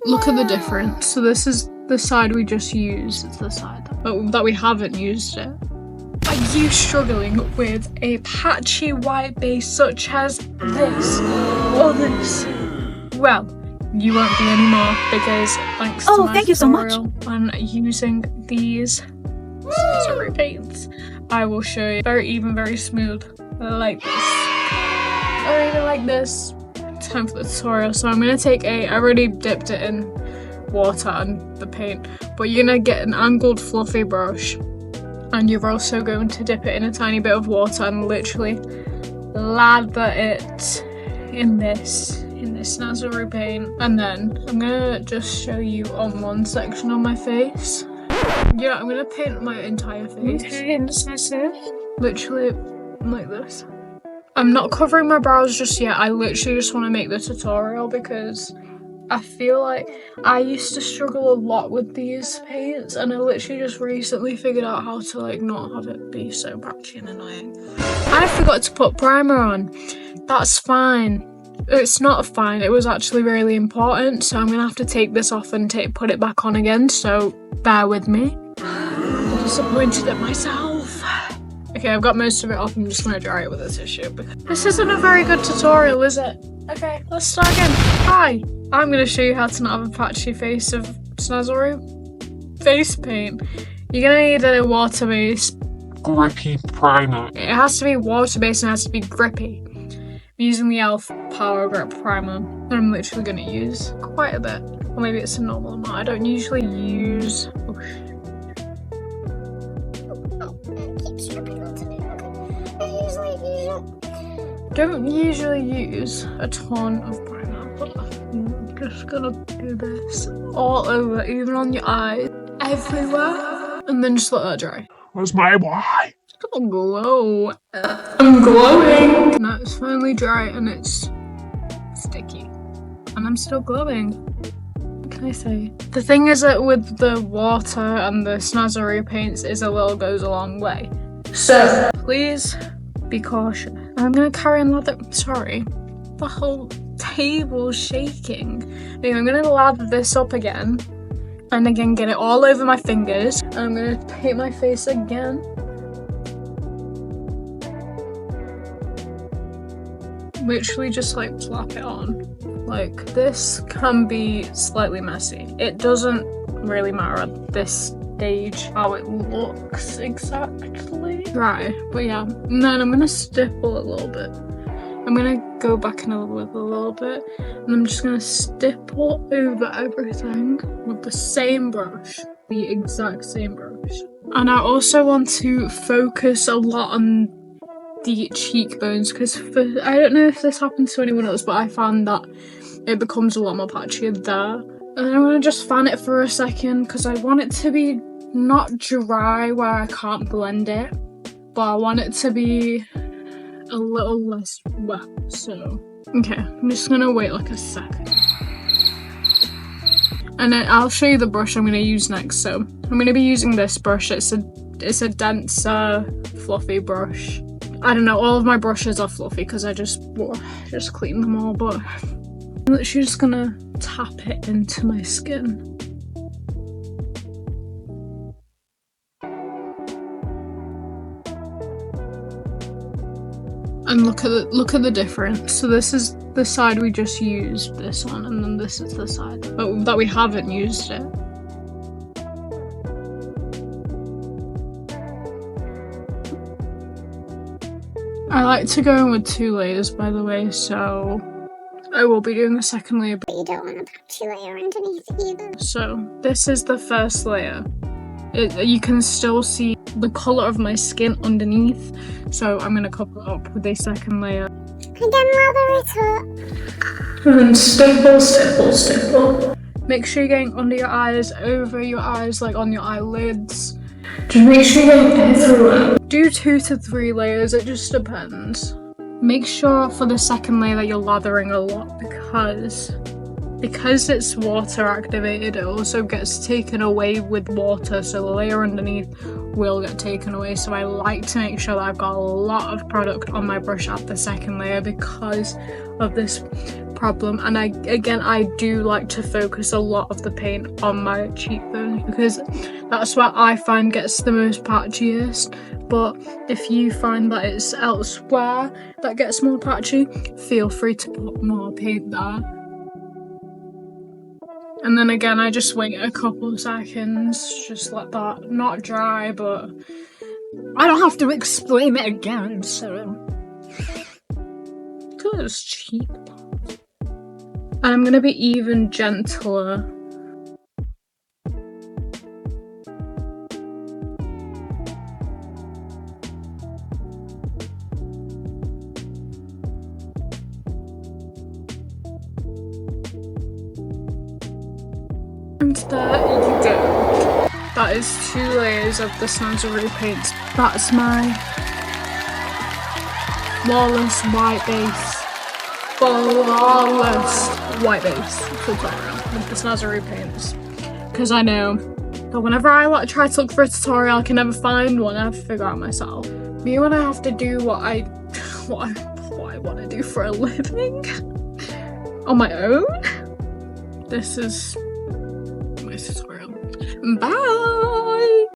Look at the difference. So this is the side we just used. It's the side that we haven't used it. Are you struggling with a patchy white base such as this or this? Well, you won't be anymore because thanks to my thank you so much. on using these SNAZAROO paints, I will show you very even, very smooth, like this, or even like this. Time for the tutorial. So I'm gonna take I already dipped it in water and the paint, but you're gonna get an angled fluffy brush, and you're also going to dip it in a tiny bit of water and literally lather it in this SNAZAROO paint. And then I'm gonna just show you on one section on my face. Yeah, I'm gonna paint my entire face. Okay, literally like this. I'm not covering my brows just yet. I literally just want to make the tutorial because I feel like I used to struggle a lot with these paints, and I literally just recently figured out how to like not have it be so patchy and annoying. I forgot to put primer on. That's fine. It's not fine. It was actually really important, so I'm gonna have to take this off and put it back on again, so bear with me. I'm disappointed at myself. Okay, I've got most of it off. I'm just gonna dry it with a tissue because this isn't a very good tutorial, is it? Okay, let's start again. Hi, I'm gonna show you how to not have a patchy face of SNAZAROO face paint. You're gonna need a water base. Grippy primer. It has to be water based and it has to be grippy. I'm using the e.l.f. Power Grip Primer, and I'm literally gonna use quite a bit. Or maybe it's a normal amount. I don't usually use. Don't usually use a ton of primer, but I'm just gonna do this all over, even on your eyes, everywhere, and then just let that dry. Where's my eye? It's gonna glow. I'm glowing! Now it's finally dry and it's sticky, and I'm still glowing. What can I say? The thing is that with the water and the SNAZAROO paints is a little goes a long way. So please be cautious. I'm gonna carry on sorry, the whole table's shaking. Anyway, I'm gonna lather this up again, and again get it all over my fingers. And I'm gonna paint my face again. Literally just like slap it on. Like, this can be slightly messy. It doesn't really matter at this stage how it looks exactly. Right, but yeah. And then I'm gonna stipple a little bit. I'm gonna go back in a little bit, and I'm just gonna stipple over everything with the same brush, the exact same brush. And I also want to focus a lot on the cheekbones, because I don't know if this happens to anyone else, but I found that it becomes a lot more patchy there. And I'm gonna just fan it for a second because I want it to be not dry where I can't blend it, but I want it to be a little less wet. So, okay, I'm just gonna wait like a second. And then I'll show you the brush I'm gonna use next. So I'm gonna be using this brush. It's a denser, fluffy brush. I don't know, all of my brushes are fluffy because I just cleaned them all, but I'm literally just gonna tap it into my skin. And look at the difference. So this is the side we just used this on, and then this is the side that we haven't used it. I like to go in with 2 layers, by the way, so I will be doing the second layer. But you don't want to put 2 layers underneath either. So this is the first layer. You can still see the colour of my skin underneath, so I'm going to cover it up with a second layer. And then lather it up. And then stipple, stipple, stipple. Make sure you're getting under your eyes, over your eyes, like on your eyelids. Just make sure you're getting everywhere. Do 2 to 3 layers, it just depends. Make sure for the second layer that you're lathering a lot because it's water activated, it also gets taken away with water, so the layer underneath will get taken away. So I like to make sure that I've got a lot of product on my brush at the second layer because of this problem. And I do like to focus a lot of the paint on my cheekbones because that's where I find gets the most patchiest. But if you find that it's elsewhere that gets more patchy, feel free to put more paint there. And then again, I just wait a couple seconds, just let that not dry, but I don't have to explain it again, so look at those cheek parts. And I'm gonna be even gentler. And there you go. That is 2 layers of the SNAZAROO paints. That's my flawless white base. Flawless white base tutorial with the SNAZAROO paints. Because I know that whenever I try to look for a tutorial, I can never find one. I have to figure out myself. Me when I have to do what I want to do for a living on my own. This is my tutorial. Bye!